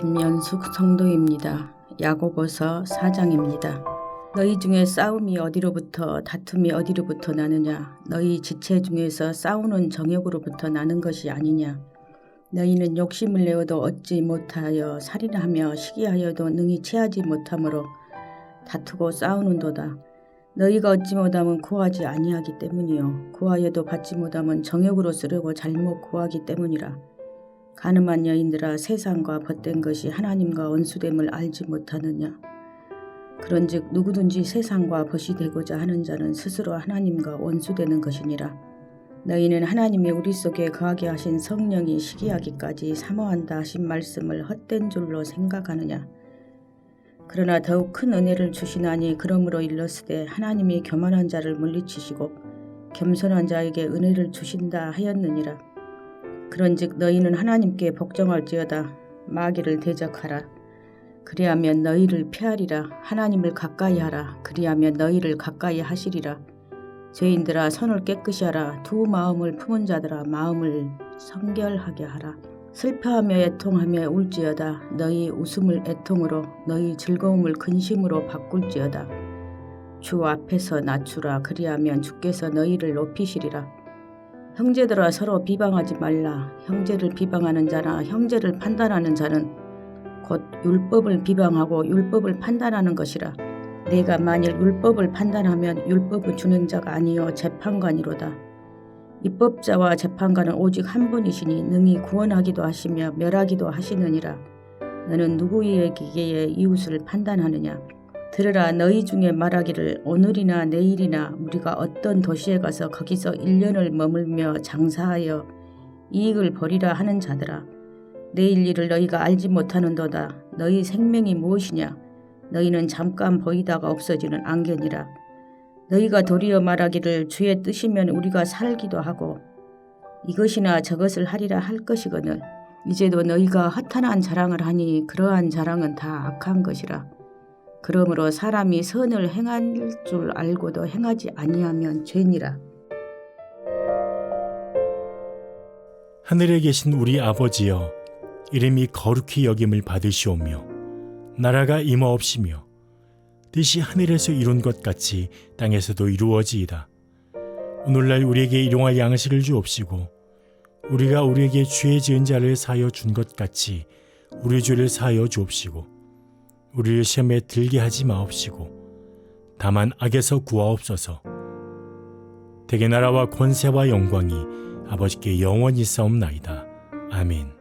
김연숙 성도입니다. 야고보서 4장입니다. 너희 중에 싸움이 어디로부터 다툼이 어디로부터 나느냐? 너희 지체 중에서 싸우는 정욕으로부터 나는 것이 아니냐? 너희는 욕심을 내어도 얻지 못하여 살인하며 시기하여도 능히 취하지 못하므로 다투고 싸우는도다. 너희가 얻지 못하면 구하지 아니하기 때문이요 구하여도 받지 못하면 정욕으로 쓰려고 잘못 구하기 때문이라. 가늠한 여인들아, 세상과 벗된 것이 하나님과 원수됨을 알지 못하느냐? 그런즉 누구든지 세상과 벗이 되고자 하는 자는 스스로 하나님과 원수되는 것이니라. 너희는 하나님이 우리 속에 거하게 하신 성령이 시기하기까지 사모한다 하신 말씀을 헛된 줄로 생각하느냐? 그러나 더욱 큰 은혜를 주시나니 그러므로 일렀으되 하나님이 교만한 자를 물리치시고 겸손한 자에게 은혜를 주신다 하였느니라. 그런즉 너희는 하나님께 복종할지어다. 마귀를 대적하라. 그리하면 너희를 피하리라. 하나님을 가까이 하라. 그리하면 너희를 가까이 하시리라. 죄인들아, 손을 깨끗이 하라. 두 마음을 품은 자들아, 마음을 성결하게 하라. 슬퍼하며 애통하며 울지어다. 너희 웃음을 애통으로, 너희 즐거움을 근심으로 바꿀지어다. 주 앞에서 낮추라. 그리하면 주께서 너희를 높이시리라. 형제들아, 서로 비방하지 말라. 형제를 비방하는 자나 형제를 판단하는 자는 곧 율법을 비방하고 율법을 판단하는 것이라. 내가 만일 율법을 판단하면 율법을 주는 자가 아니요 재판관이로다. 입법자와 재판관은 오직 한 분이시니 능히 구원하기도 하시며 멸하기도 하시느니라. 너는 누구에게 이웃을 판단하느냐? 들으라. 너희 중에 말하기를 오늘이나 내일이나 우리가 어떤 도시에 가서 거기서 1년을 머물며 장사하여 이익을 벌이라 하는 자들아, 내일 일을 너희가 알지 못하는도다. 너희 생명이 무엇이냐? 너희는 잠깐 보이다가 없어지는 안개니라. 너희가 도리어 말하기를 주의 뜻이면 우리가 살기도 하고 이것이나 저것을 하리라 할 것이거늘 이제도 너희가 허탄한 자랑을 하니 그러한 자랑은 다 악한 것이라. 그러므로 사람이 선을 행할 줄 알고도 행하지 아니하면 죄니라. 하늘에 계신 우리 아버지여, 이름이 거룩히 여김을 받으시오며 나라가 임하옵시며 뜻이 하늘에서 이룬 것 같이 땅에서도 이루어지이다. 오늘날 우리에게 일용할 양식을 주옵시고 우리가 우리에게 죄 지은 자를 사하여 준 것 같이 우리 죄를 사하여 주옵시고 우리를 시험에 들게 하지 마옵시고 다만 악에서 구하옵소서. 대개 나라와 권세와 영광이 아버지께 영원히 싸움나이다. 아멘.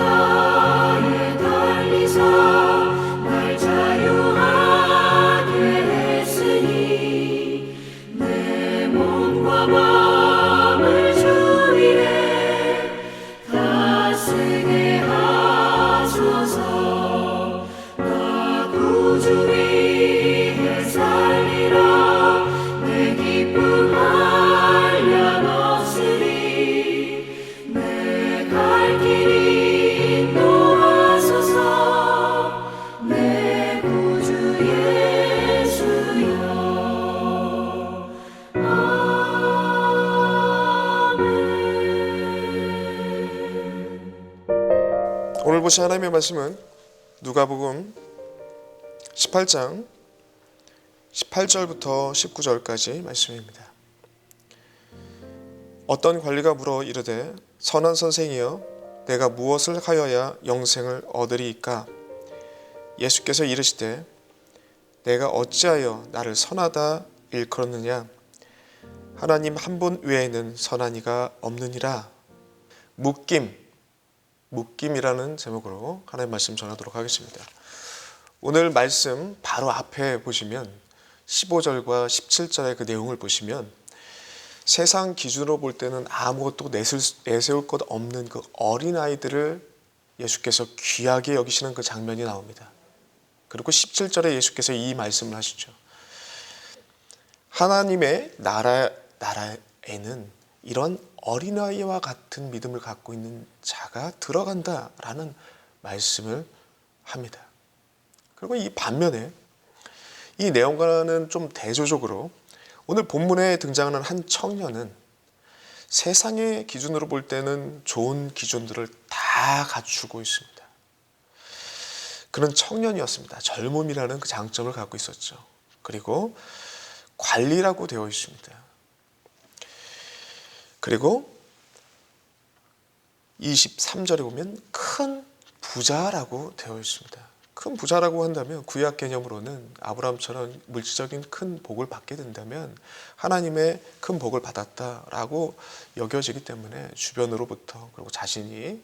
십자가에 달려 하시사 날 자유하게 했으니 내 몸과 마음을 주 위에 다스게 하소서. 나 구주 위에 살리라. 내 기쁨 한량 없으리. 내 갈 길 인도하소서. 내 구주 예수여. 오늘 보신 하나님의 말씀은 누가복음 18장 18절부터 19절까지 말씀입니다. 어떤 관리가 물어 이르되 선한 선생이여 내가 무엇을 하여야 영생을 얻으리이까? 예수께서 이르시되 내가 어찌하여 나를 선하다 일컬었느냐? 하나님 한 분 외에는 선한 이가 없느니라. 묶임이라는 제목으로 하나님의 말씀 전하도록 하겠습니다. 오늘 말씀 바로 앞에 보시면 15절과 17절의 그 내용을 보시면 세상 기준으로 볼 때는 아무것도 내세울 것 없는 그 어린아이들을 예수께서 귀하게 여기시는 그 장면이 나옵니다. 그리고 17절에 예수께서 이 말씀을 하시죠. 하나님의 나라에는 이런 어린아이와 같은 믿음을 갖고 있는 자가 들어간다라는 말씀을 합니다. 그리고 이 반면에 이 내용과는 좀 대조적으로 오늘 본문에 등장하는 한 청년은 세상의 기준으로 볼 때는 좋은 기준들을 다 갖추고 있습니다. 그는 청년이었습니다. 젊음이라는 그 장점을 갖고 있었죠. 그리고 관리라고 되어 있습니다. 그리고 23절에 보면 큰 부자라고 되어 있습니다. 큰 부자라고 한다면 구약 개념으로는 아브라함처럼 물질적인 큰 복을 받게 된다면 하나님의 큰 복을 받았다라고 여겨지기 때문에 주변으로부터 그리고 자신이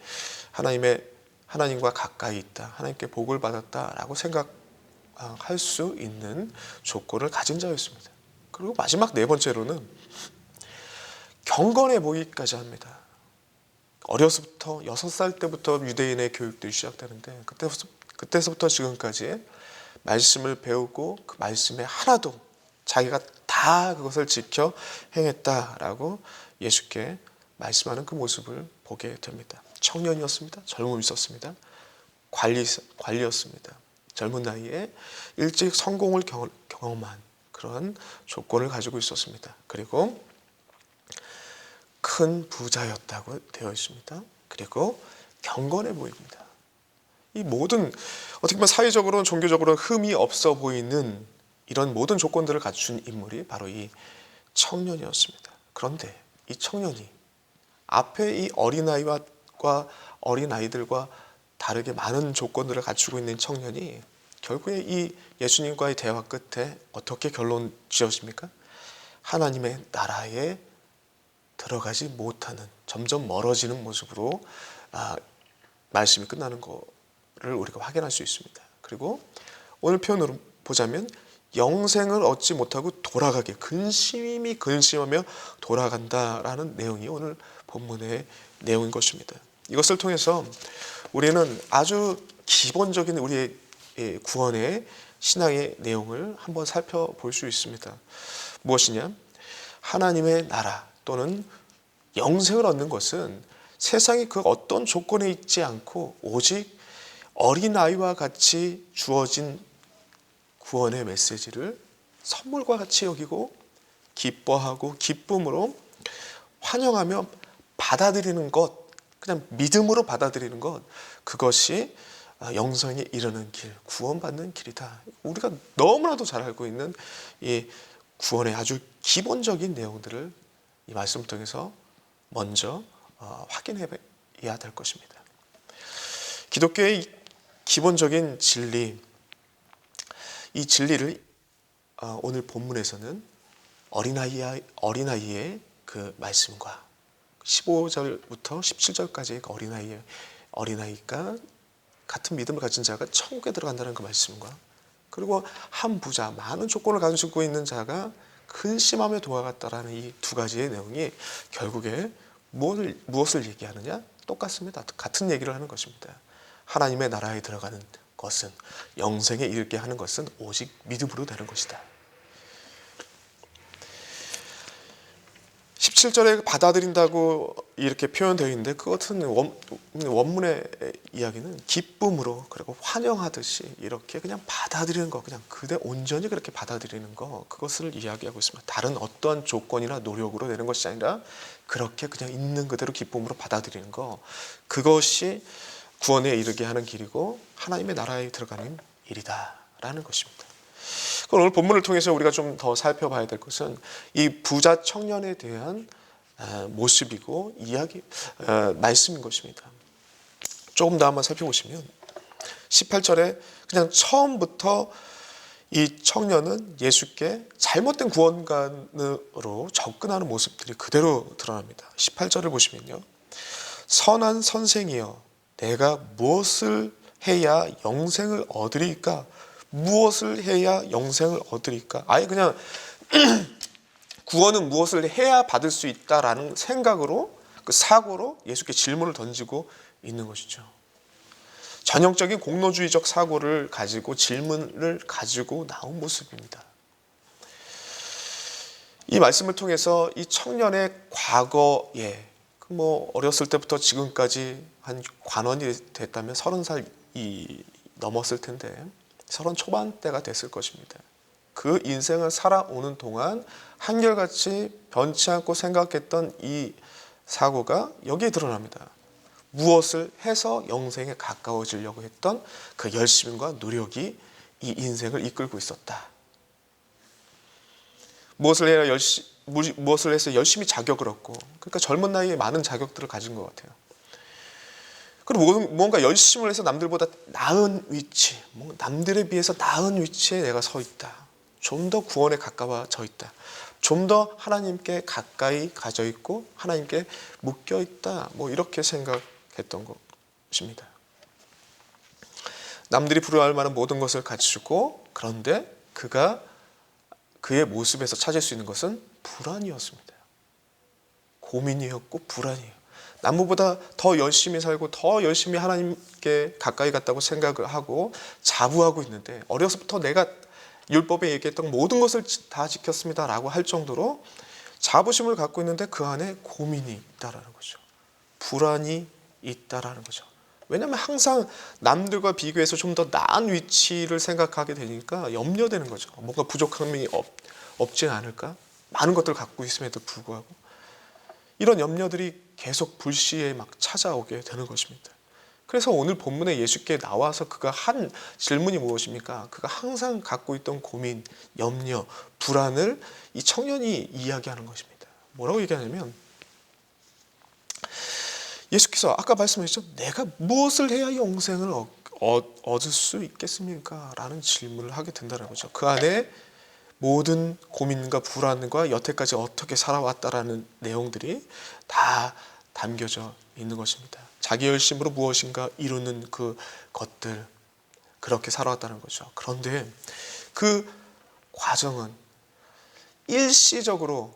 하나님과 가까이 있다, 하나님께 복을 받았다라고 생각할 수 있는 조건을 가진 자였습니다. 그리고 마지막 네 번째로는 경건해 보이기까지 합니다. 어려서부터 6살 때부터 유대인의 교육들이 시작되는데 그때서부터 지금까지 말씀을 배우고 그 말씀에 하나도 자기가 다 그것을 지켜 행했다라고 예수께 말씀하는 그 모습을 보게 됩니다. 청년이었습니다. 젊음이 있었습니다. 관리였습니다. 젊은 나이에 일찍 성공을 경험한 그런 조건을 가지고 있었습니다. 그리고 큰 부자였다고 되어 있습니다. 그리고 경건해 보입니다. 이 모든 어떻게 보면 사회적으로는 종교적으로는 흠이 없어 보이는 이런 모든 조건들을 갖춘 인물이 바로 이 청년이었습니다. 그런데 이 청년이 앞에 이 어린아이들과 다르게 많은 조건들을 갖추고 있는 청년이 결국에 이 예수님과의 대화 끝에 어떻게 결론 지어집니까? 하나님의 나라에 들어가지 못하는 점점 멀어지는 모습으로 말씀이 끝나는 것을 우리가 확인할 수 있습니다. 그리고 오늘 표현으로 보자면 영생을 얻지 못하고 돌아가게 근심하며 돌아간다라는 내용이 오늘 본문의 내용인 것입니다. 이것을 통해서 우리는 아주 기본적인 우리의 구원의 신앙의 내용을 한번 살펴볼 수 있습니다. 무엇이냐? 하나님의 나라 또는 영생을 얻는 것은 세상의 그 어떤 조건에 있지 않고 오직 어린아이와 같이 주어진 구원의 메시지를 선물과 같이 여기고 기뻐하고 기쁨으로 환영하며 받아들이는 것, 그냥 믿음으로 받아들이는 것, 그것이 영생에 이르는 길, 구원받는 길이다. 우리가 너무나도 잘 알고 있는 이 구원의 아주 기본적인 내용들을 이 말씀을 통해서 먼저 확인해야 될 것입니다. 기독교의 기본적인 진리, 이 진리를 오늘 본문에서는 어린아이의 그 말씀과 15절부터 17절까지의 그 어린아이가 같은 믿음을 가진 자가 천국에 들어간다는 그 말씀과, 그리고 한 부자, 많은 조건을 가지고 있는 자가 근심하며 도와갔다라는 이 두 가지의 내용이 결국에 무엇을 얘기하느냐? 똑같습니다. 같은 얘기를 하는 것입니다. 하나님의 나라에 들어가는 것은, 영생에 이르게 하는 것은 오직 믿음으로 되는 것이다. 17절에 받아들인다고 이렇게 표현되어 있는데, 그것은 원문의 이야기는 기쁨으로, 그리고 환영하듯이 이렇게 그냥 받아들이는 거, 그냥 그대 온전히 그렇게 받아들이는 거, 그것을 이야기하고 있습니다. 다른 어떠한 조건이나 노력으로 되는 것이 아니라 그렇게 그냥 있는 그대로 기쁨으로 받아들이는 거, 그것이 구원에 이르게 하는 길이고 하나님의 나라에 들어가는 일이다라는 것입니다. 오늘 본문을 통해서 우리가 좀 더 살펴봐야 될 것은 이 부자 청년에 대한 모습이고 말씀인 것입니다. 조금 더 한번 살펴보시면 18절에 그냥 처음부터 이 청년은 예수께 잘못된 구원관으로 접근하는 모습들이 그대로 드러납니다. 18절을 보시면요, 선한 선생이여 내가 무엇을 해야 영생을 얻으리까? 무엇을 해야 영생을 얻으리까? 아예 그냥 구원은 무엇을 해야 받을 수 있다라는 생각으로, 그 사고로 예수께 질문을 던지고 있는 것이죠. 전형적인 공로주의적 사고를 가지고 질문을 가지고 나온 모습입니다. 이 말씀을 통해서 이 청년의 과거에, 어렸을 때부터 지금까지 한 관원이 됐다면 30살 넘었을 텐데 30 초반대가 됐을 것입니다. 그 인생을 살아오는 동안 한결같이 변치 않고 생각했던 이 사고가 여기에 드러납니다. 무엇을 해서 영생에 가까워지려고 했던 그 열심과 노력이 이 인생을 이끌고 있었다. 무엇을 해서 열심히 자격을 얻고, 그러니까 젊은 나이에 많은 자격들을 가진 것 같아요. 그리고 뭔가 열심을 해서 남들보다 나은 위치, 남들에 비해서 나은 위치에 내가 서 있다. 좀 더 구원에 가까워져 있다. 좀 더 하나님께 가까이 가져 있고 하나님께 묶여 있다. 이렇게 생각했던 것입니다. 남들이 부러워할 만한 모든 것을 갖추고, 그런데 그의 모습에서 찾을 수 있는 것은 불안이었습니다. 고민이었고 불안이에요. 남보다 더 열심히 살고 더 열심히 하나님께 가까이 갔다고 생각을 하고 자부하고 있는데, 어려서부터 내가 율법에 얘기했던 모든 것을 다 지켰습니다 라고 할 정도로 자부심을 갖고 있는데 그 안에 고민이 있다라는 거죠. 불안이 있다라는 거죠. 왜냐하면 항상 남들과 비교해서 좀 더 나은 위치를 생각하게 되니까 염려되는 거죠. 뭔가 부족함이 없지 않을까? 많은 것들을 갖고 있음에도 불구하고 이런 염려들이 계속 불시에 막 찾아오게 되는 것입니다. 그래서 오늘 본문에 예수께 나와서 그가 한 질문이 무엇입니까? 그가 항상 갖고 있던 고민, 염려, 불안을 이 청년이 이야기하는 것입니다. 뭐라고 얘기하냐면, 예수께서 아까 말씀하셨죠? 내가 무엇을 해야 영생을 얻을 수 있겠습니까? 라는 질문을 하게 된다는 거죠. 그 안에 모든 고민과 불안과 여태까지 어떻게 살아왔다라는 내용들이 다 담겨져 있는 것입니다. 자기 열심으로 무엇인가 이루는 그 것들, 그렇게 살아왔다는 거죠. 그런데 그 과정은 일시적으로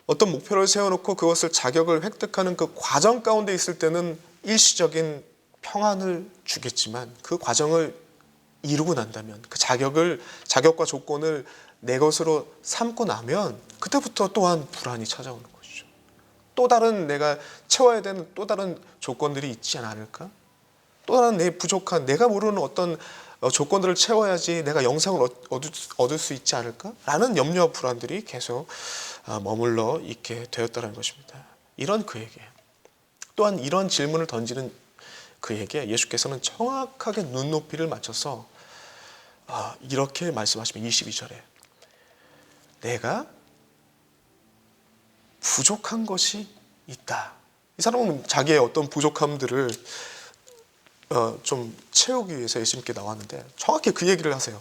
어떤 목표를 세워놓고 그것을 자격을 획득하는 그 과정 가운데 있을 때는 일시적인 평안을 주겠지만, 그 과정을 이루고 난다면, 그 자격과 조건을 내 것으로 삼고 나면 그때부터 또한 불안이 찾아오는 것이죠. 또 다른 내가 채워야 되는 또 다른 조건들이 있지 않을까? 또 다른 내 부족한, 내가 모르는 어떤 조건들을 채워야지 내가 영생을 얻을 수 있지 않을까? 라는 염려와 불안들이 계속 머물러 있게 되었다는 것입니다. 이런 그에게, 또한 이런 질문을 던지는 그에게 예수께서는 정확하게 눈높이를 맞춰서 이렇게 말씀하시면 22절에 내가 부족한 것이 있다. 이 사람은 자기의 어떤 부족함들을 좀 채우기 위해서 예수님께 나왔는데 정확히 그 얘기를 하세요.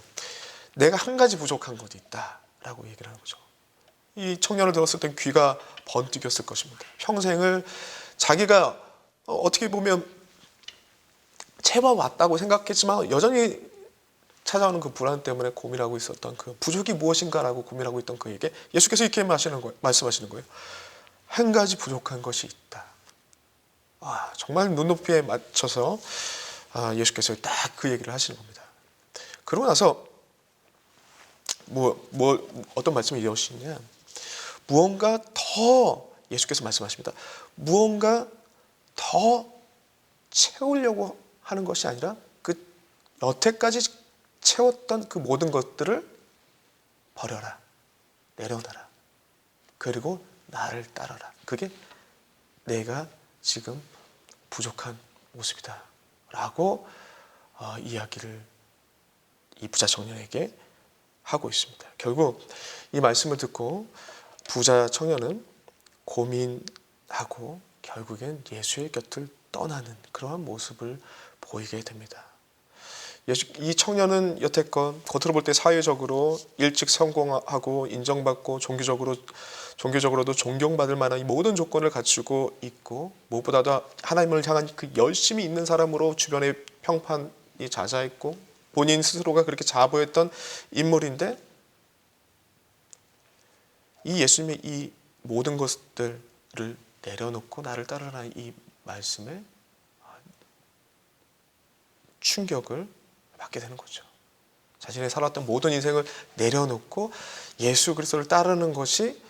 내가 한 가지 부족한 것이 있다 라고 얘기를 하는 거죠. 이 청년을 들었을 땐 귀가 번뜩였을 것입니다. 평생을 자기가 어떻게 보면 채워왔다고 생각했지만 여전히 찾아오는 그 불안 때문에 고민하고 있었던 그 부족이 무엇인가라고 고민하고 있던 그에게 예수께서 이렇게 말씀하시는 거예요. 한 가지 부족한 것이 있다. 정말 눈높이에 맞춰서 예수께서 딱 그 얘기를 하시는 겁니다. 그러고 나서 어떤 말씀을 이어오시냐? 무언가 더 예수께서 말씀하십니다. 무언가 더 채우려고 하는 것이 아니라 그 여태까지 채웠던 그 모든 것들을 버려라, 내려놔라. 그리고 나를 따라라. 그게 내가 지금 부족한 모습이다 라고 이야기를 이 부자 청년에게 하고 있습니다. 결국 이 말씀을 듣고 부자 청년은 고민하고 결국엔 예수의 곁을 떠나는 그러한 모습을 보이게 됩니다. 이 청년은 여태껏 겉으로 볼 때 사회적으로 일찍 성공하고 인정받고 종교적으로도 존경받을 만한 이 모든 조건을 갖추고 있고 무엇보다도 하나님을 향한 그 열심이 있는 사람으로 주변의 평판이 잦아있고 본인 스스로가 그렇게 자부했던 인물인데 이 예수님의 이 모든 것들을 내려놓고 나를 따르라 이 말씀에 충격을 받게 되는 거죠. 자신이 살았던 모든 인생을 내려놓고 예수 그리스도를 따르는 것이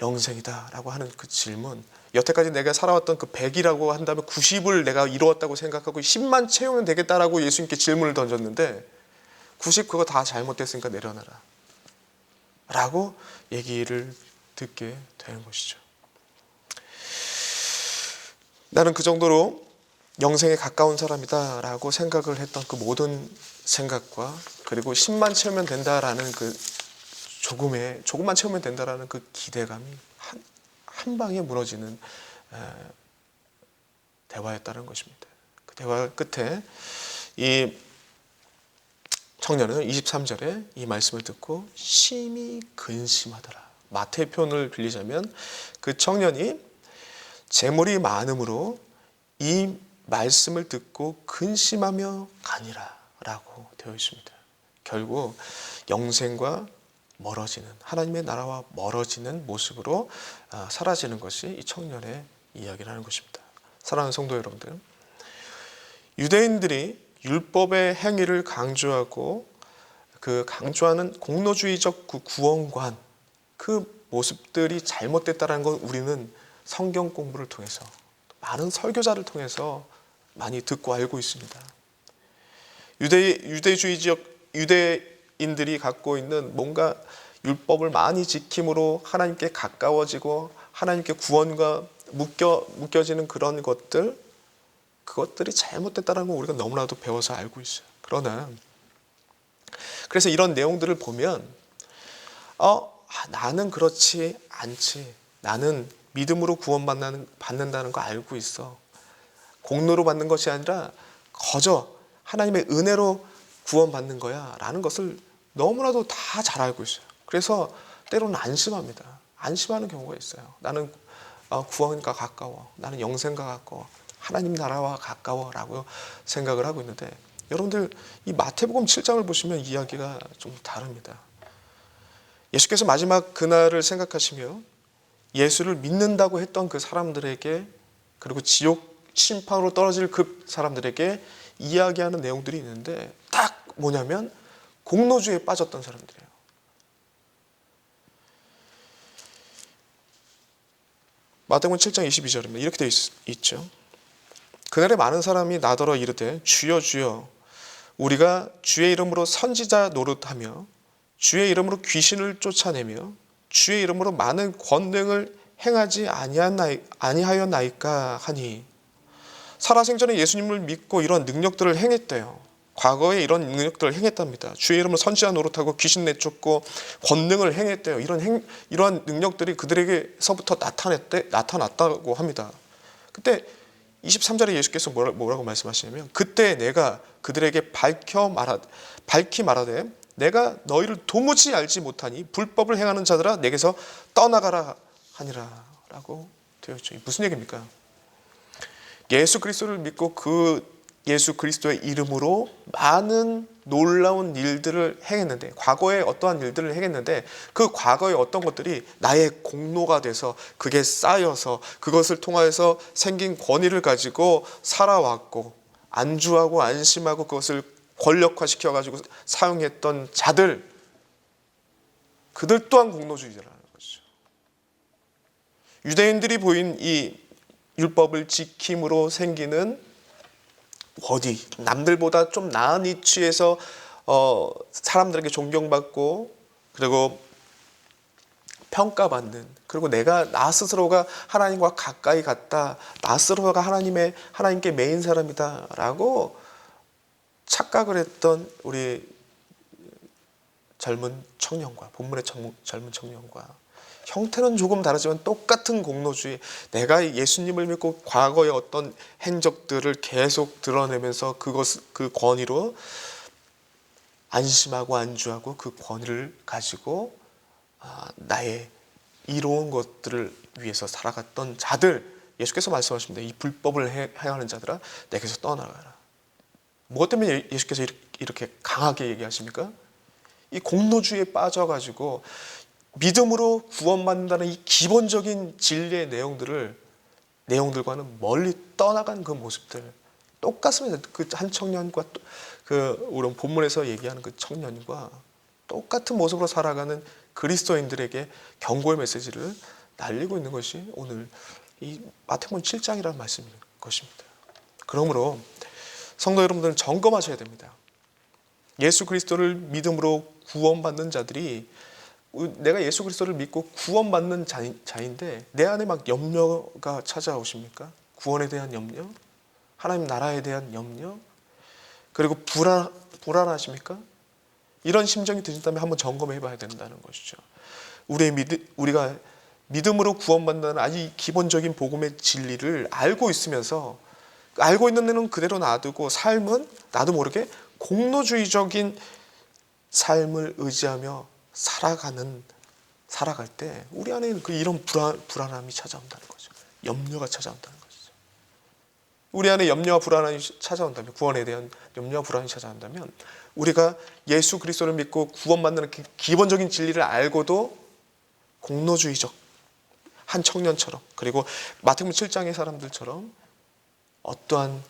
영생이다라고 하는 그 질문, 여태까지 내가 살아왔던 그 100이라고 한다면 90을 내가 이루었다고 생각하고 10만 채우면 되겠다라고 예수님께 질문을 던졌는데 90 그거 다 잘못됐으니까 내려놔라 라고 얘기를 듣게 되는 것이죠. 나는 그 정도로 영생에 가까운 사람이다 라고 생각을 했던 그 모든 생각과 그리고 10만 채우면 된다라는 그 조금만 채우면 된다라는 그 기대감이 한 방에 무너지는 대화였다는 것입니다. 그 대화 끝에 이 청년은 23절에 이 말씀을 듣고 심히 근심하더라. 마태의 표현을 빌리자면 그 청년이 재물이 많음으로 이 말씀을 듣고 근심하며 가니라 라고 되어 있습니다. 결국 영생과 멀어지는, 하나님의 나라와 멀어지는 모습으로 사라지는 것이 이 청년의 이야기를 하는 것입니다. 사랑하는 성도 여러분들, 유대인들이 율법의 행위를 강조하고 그 강조하는 공로주의적 구원관, 그 모습들이 잘못됐다는 건 우리는 성경 공부를 통해서 많은 설교자를 통해서 많이 듣고 알고 있습니다. 유대인들이 갖고 있는 뭔가 율법을 많이 지킴으로 하나님께 가까워지고 하나님께 구원과 묶여지는 그런 그것들이 잘못됐다는 걸 우리가 너무나도 배워서 알고 있어요. 그러나 그래서 이런 내용들을 보면 나는 그렇지 않지. 나는 믿음으로 구원받는다는 거 알고 있어. 공로로 받는 것이 아니라 거저 하나님의 은혜로 구원받는 거야 라는 것을 너무나도 다 잘 알고 있어요. 그래서 때로는 안심합니다. 안심하는 경우가 있어요. 나는 구원과 가까워. 나는 영생과 가까워. 하나님 나라와 가까워 라고 생각을 하고 있는데 여러분들 이 마태복음 7장을 보시면 이야기가 좀 다릅니다. 예수께서 마지막 그날을 생각하시며 예수를 믿는다고 했던 그 사람들에게 그리고 지옥 심판으로 떨어질 그 사람들에게 이야기하는 내용들이 있는데 딱 뭐냐면 공로주의에 빠졌던 사람들이에요. 마태복음 7장 22절입니다. 이렇게 되어 있죠. 그날에 많은 사람이 나더러 이르되 주여 주여 우리가 주의 이름으로 선지자 노릇하며 주의 이름으로 귀신을 쫓아내며 주의 이름으로 많은 권능을 행하지 아니하였나이까 하니 살아생전에 예수님을 믿고 이런 능력들을 행했대요. 과거에 이런 능력들을 행했답니다. 주의 이름으로 선지자 노릇하고 귀신 내쫓고 권능을 행했대요. 이런 능력들이 그들에게서부터 나타났다고 합니다. 그때 23절에 예수께서 뭐라고 말씀하시냐면 그때 내가 그들에게 밝히 말하되 내가 너희를 도무지 알지 못하니 불법을 행하는 자들아 내게서 떠나가라 하니라 라고 되어 있죠. 무슨 얘기입니까? 예수 그리스도를 믿고 그 예수 그리스도의 이름으로 많은 놀라운 일들을 행했는데, 과거에 어떠한 일들을 행했는데 그 과거의 어떤 것들이 나의 공로가 돼서 그게 쌓여서 그것을 통하여서 생긴 권위를 가지고 살아왔고, 안주하고 안심하고 그것을 권력화시켜 가지고 사용했던 자들, 그들 또한 공로주의자라는 것이죠. 유대인들이 보인 이 율법을 지킴으로 생기는 권위, 남들보다 좀 나은 위치에서 사람들에게 존경받고 그리고 평가받는, 그리고 나 스스로가 하나님과 가까이 갔다, 나 스스로가 하나님께 매인 사람이다라고 착각을 했던 우리 젊은 청년과, 본문의 젊은 청년과 형태는 조금 다르지만 똑같은 공로주의, 내가 예수님을 믿고 과거의 어떤 행적들을 계속 드러내면서 그 권위로 안심하고 안주하고 그 권위를 가지고 나의 이로운 것들을 위해서 살아갔던 자들, 예수께서 말씀하십니다. 이 불법을 행하는 자들아 내게서 떠나가라. 무엇 때문에 예수께서 이렇게 강하게 얘기하십니까? 이 공로주의에 빠져가지고 믿음으로 구원받는다는 이 기본적인 진리의 내용들과는 멀리 떠나간 그 모습들, 똑같습니다. 그 한 청년과 우리 본문에서 얘기하는 그 청년과 똑같은 모습으로 살아가는 그리스도인들에게 경고의 메시지를 날리고 있는 것이 오늘 이 마태복음 7장이라는 말씀인 것입니다. 그러므로 성도 여러분들은 점검하셔야 됩니다. 예수 그리스도를 믿음으로 구원받는 자들이, 내가 예수 그리스도를 믿고 구원받는 자인데 내 안에 막 염려가 찾아오십니까? 구원에 대한 염려, 하나님 나라에 대한 염려, 그리고 불안하십니까? 이런 심정이 드신다면 한번 점검해 봐야 된다는 것이죠. 우리가 믿음으로 구원받는다는 아주 기본적인 복음의 진리를 알고 있으면서, 알고 있는 데는 그대로 놔두고 삶은 나도 모르게 공로주의적인 삶을 의지하며 살아갈 때 우리 안에 이런 불안함이 찾아온다는 거죠. 염려가 찾아온다는 것이죠. 우리 안에 염려와 불안함이 찾아온다면, 구원에 대한 염려와 불안이 찾아온다면, 우리가 예수 그리스도를 믿고 구원받는 기본적인 진리를 알고도 공로주의적 한 청년처럼, 그리고 마태복음 7장의 사람들처럼 어떠한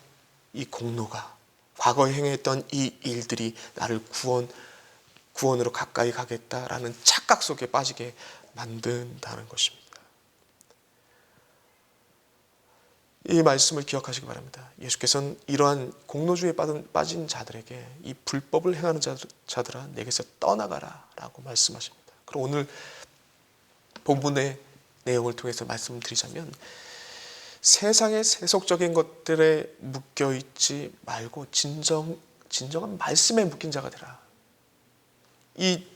이 공로가, 과거에 행했던 이 일들이 나를 구원으로 가까이 가겠다라는 착각 속에 빠지게 만든다는 것입니다. 이 말씀을 기억하시기 바랍니다. 예수께서는 이러한 공로주의에 빠진 자들에게 이 불법을 행하는 자들아 내게서 떠나가라 라고 말씀하십니다. 그럼 오늘 본문의 내용을 통해서 말씀드리자면, 세상의 세속적인 것들에 묶여있지 말고 진정한 말씀에 묶인 자가 되라. 이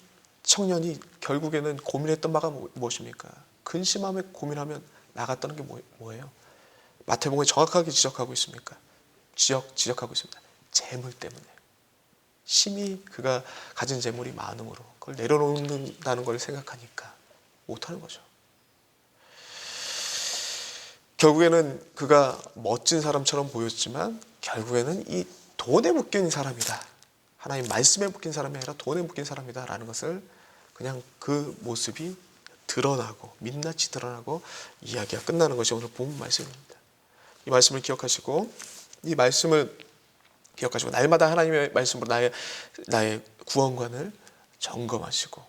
청년이 결국에는 고민했던 바가 무엇입니까? 근심하며 고민하면 나갔다는 게 뭐예요? 마태복음에 정확하게 지적하고 있습니다. 재물 때문에. 심히 그가 가진 재물이 많음으로 그걸 내려놓는다는 걸 생각하니까 못하는 거죠. 결국에는 그가 멋진 사람처럼 보였지만 결국에는 이 돈에 묶인 사람이다, 하나님 말씀에 묶인 사람이 아니라 돈에 묶인 사람이다 라는 것을 그냥 그 모습이 드러나고 민낯이 드러나고 이야기가 끝나는 것이 오늘 본문 말씀입니다. 이 말씀을 기억하시고 날마다 하나님의 말씀으로 나의 구원관을 점검하시고,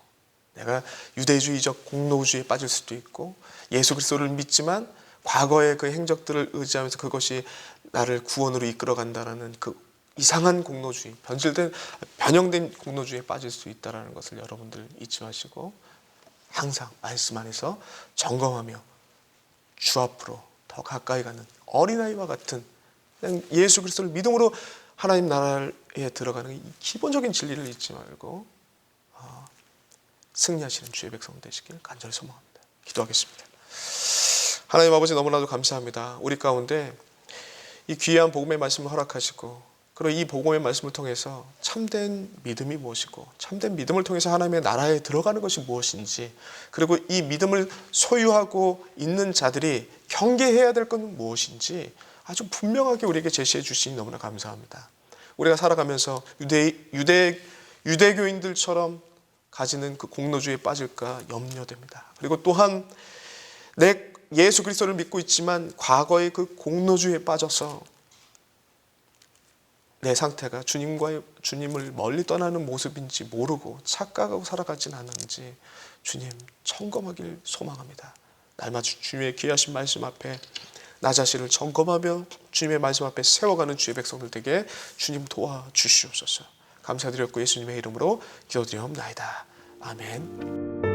내가 유대주의적 공로주의에 빠질 수도 있고 예수 그리스도를 믿지만 과거의 그 행적들을 의지하면서 그것이 나를 구원으로 이끌어간다는 그 이상한 공로주의, 변형된 공로주의에 빠질 수 있다는 것을 여러분들 잊지 마시고 항상 말씀 안에서 점검하며 주 앞으로 더 가까이 가는 어린아이와 같은, 그냥 예수 그리스도를 믿음으로 하나님 나라에 들어가는 이 기본적인 진리를 잊지 말고 승리하시는 주의 백성 되시길 간절히 소망합니다. 기도하겠습니다. 하나님 아버지, 너무나도 감사합니다. 우리 가운데 이 귀한 복음의 말씀을 허락하시고, 그리고 이 복음의 말씀을 통해서 참된 믿음이 무엇이고, 참된 믿음을 통해서 하나님의 나라에 들어가는 것이 무엇인지, 그리고 이 믿음을 소유하고 있는 자들이 경계해야 될 것은 무엇인지 아주 분명하게 우리에게 제시해 주시니 너무나 감사합니다. 우리가 살아가면서 유대교인들처럼 가지는 그 공로주의에 빠질까 염려됩니다. 그리고 또한 내 예수 그리스도를 믿고 있지만 과거의 그 공로주의에 빠져서 내 상태가 주님을 멀리 떠나는 모습인지 모르고 착각하고 살아가진 않았는지 주님 점검하길 소망합니다. 날마다 주님의 귀하신 말씀 앞에 나 자신을 점검하며 주님의 말씀 앞에 세워가는 주의 백성들 되게 주님 도와주시옵소서. 감사드렸고 예수님의 이름으로 기도드리옵나이다. 아멘.